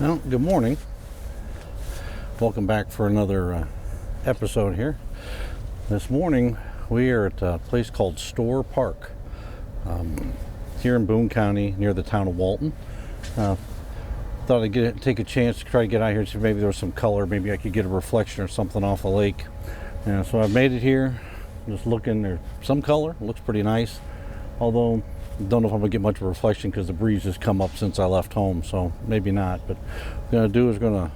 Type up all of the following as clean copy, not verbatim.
Well, good morning. Welcome back for another episode here. This morning we are at a place called Shor Park here in Boone County near the town of Walton. Thought I'd take a chance to try to get out here and see if maybe there was some color. Maybe I could get a reflection or something off the lake. So I've made it here. Just looking, there's some color. It looks pretty nice. Although don't know if I'm gonna get much of a reflection because the breeze has come up since I left home, so maybe not. But what I'm gonna do is gonna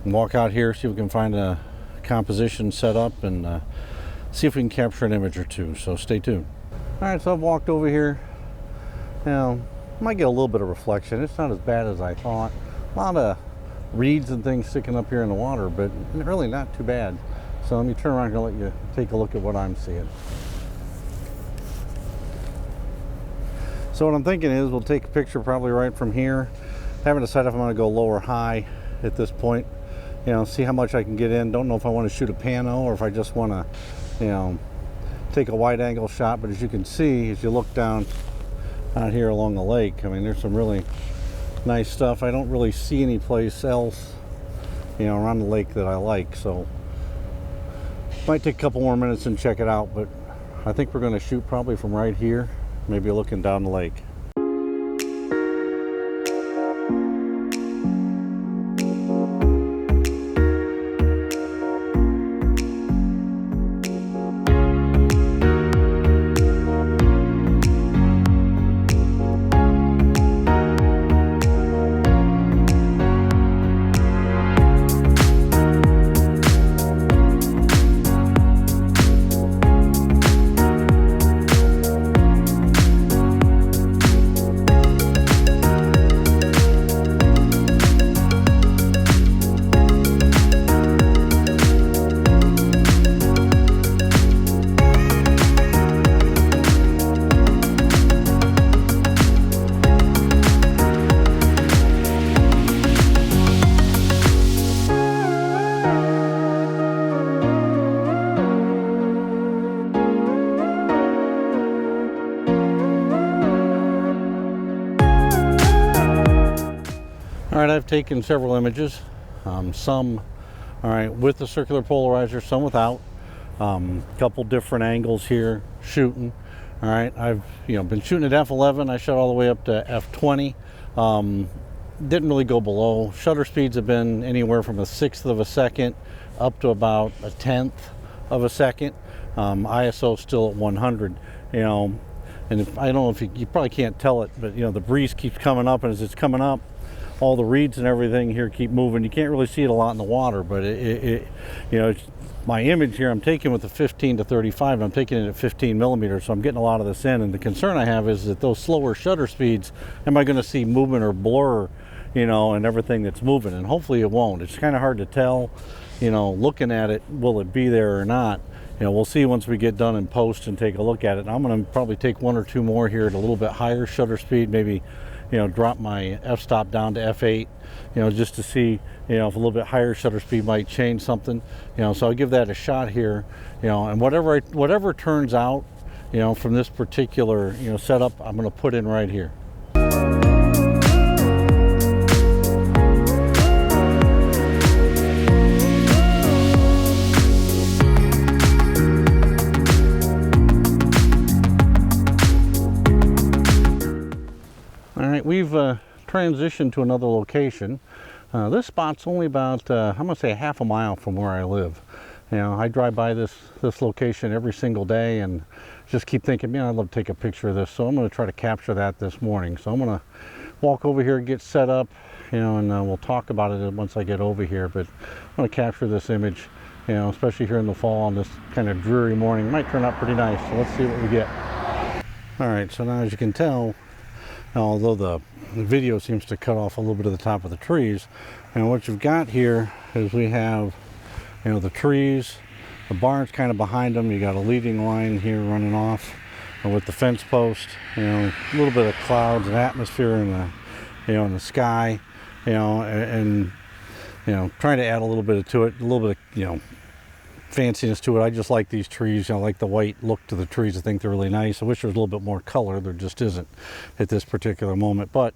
walk out here, see if we can find a composition set up, and see if we can capture an image or two. So stay tuned. All right, so I've walked over here. Now, might get a little bit of reflection. It's not as bad as I thought. A lot of reeds and things sticking up here in the water, but really not too bad. So let me turn around and let you take a look at what I'm seeing. So what I'm thinking is we'll take a picture probably right from here. Haven't decided if I'm going to go low or high at this point. See how much I can get in. Don't know if I want to shoot a pano or if I just want to, take a wide angle shot. But as you can see, as you look down out here along the lake, I mean, there's some really nice stuff. I don't really see any place else, around the lake that I like. So might take a couple more minutes and check it out. But I think we're going to shoot probably from right here. Maybe looking down the lake. All right, I've taken several images, some, all right, with the circular polarizer, some without. Couple different angles here, shooting. All right, I've been shooting at f11. I shot all the way up to f20. Didn't really go below. Shutter speeds have been anywhere from 1/6 of a second up to about 1/10 of a second. ISO still at 100. And if, I don't know if you probably can't tell it, but the breeze keeps coming up, and as it's coming up, all the reeds and everything here keep moving. You can't really see it a lot in the water, but it's my image here I'm taking with the 15 to 35, and I'm taking it at 15 millimeters, so I'm getting a lot of this in. And the concern I have is that those slower shutter speeds, am I going to see movement or blur, and everything that's moving? And hopefully it won't. It's kind of hard to tell, looking at it, will it be there or not? We'll see once we get done in post and take a look at it. And I'm going to probably take one or two more here at a little bit higher shutter speed, maybe drop my f-stop down to f8, just to see, if a little bit higher shutter speed might change something, so I'll give that a shot here, and whatever turns out, from this particular, setup, I'm going to put in right here. We've transitioned to another location. This spot's only about, I'm gonna say half a mile from where I live. I drive by this location every single day and just keep thinking, I'd love to take a picture of this. So I'm gonna try to capture that this morning. So I'm gonna walk over here, get set up, and we'll talk about it once I get over here. But I'm gonna capture this image, especially here in the fall on this kind of dreary morning. It might turn out pretty nice. So let's see what we get. All right, so now as you can tell, although the video seems to cut off a little bit of the top of the trees, and what you've got here is we have the trees, the barn's kind of behind them. You got a leading line here running off with the fence post, a little bit of clouds and atmosphere in the in the sky, and trying to add a little bit to it, a little bit of fanciness to it. I just like these trees. I like the white look to the trees. I think they're really nice. I wish there was a little bit more color. There just isn't at this particular moment. But,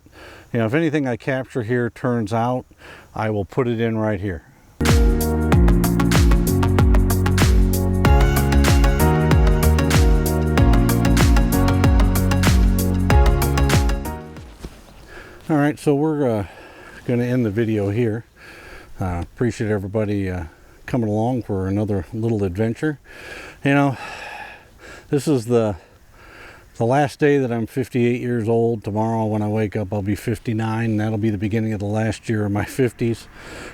if anything I capture here turns out, I will put it in right here. All right, so we're going to end the video here. Appreciate everybody coming along for another little adventure. This is the last day that I'm 58 years old. Tomorrow when I wake up, I'll be 59, and that'll be the beginning of the last year of my 50s.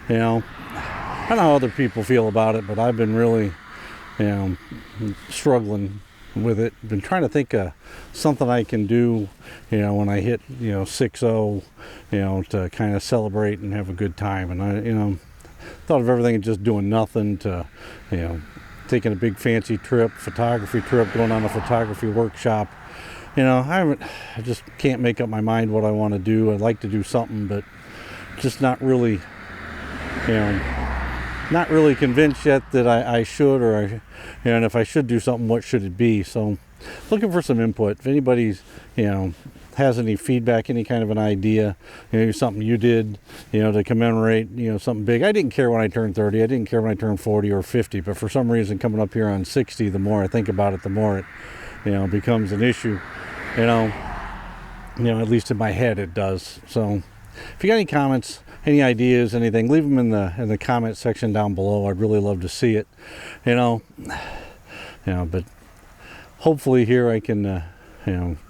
I don't know how other people feel about it, but I've been really, struggling with it. Been trying to think of something I can do, when I hit, 6-0, to kind of celebrate and have a good time. And I, thought of everything and just doing nothing to, taking a big fancy trip, photography trip, going on a photography workshop. I just can't make up my mind what I want to do. I'd like to do something, but just not really, not really convinced yet that I should, or and if I should do something, what should it be? So looking for some input. If anybody's, has any feedback, any kind of an idea, something you did, to commemorate, something big. I didn't care when I turned 30. I didn't care when I turned 40 or 50, but for some reason coming up here on 60, the more I think about it, the more it, becomes an issue, at least in my head it does. So if you got any comments, any ideas, anything, leave them in the comment section down below. I'd really love to see it, but hopefully here I can,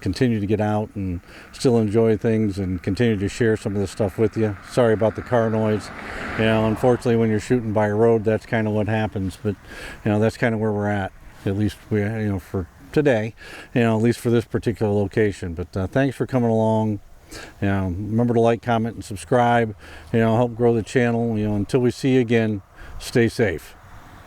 continue to get out and still enjoy things and continue to share some of this stuff with you. Sorry about the car noise. Unfortunately, when you're shooting by a road, that's kind of what happens. But, that's kind of where we're at least we, for today, at least for this particular location. But thanks for coming along. Remember to like, comment, and subscribe. Help grow the channel. Until we see you again, stay safe.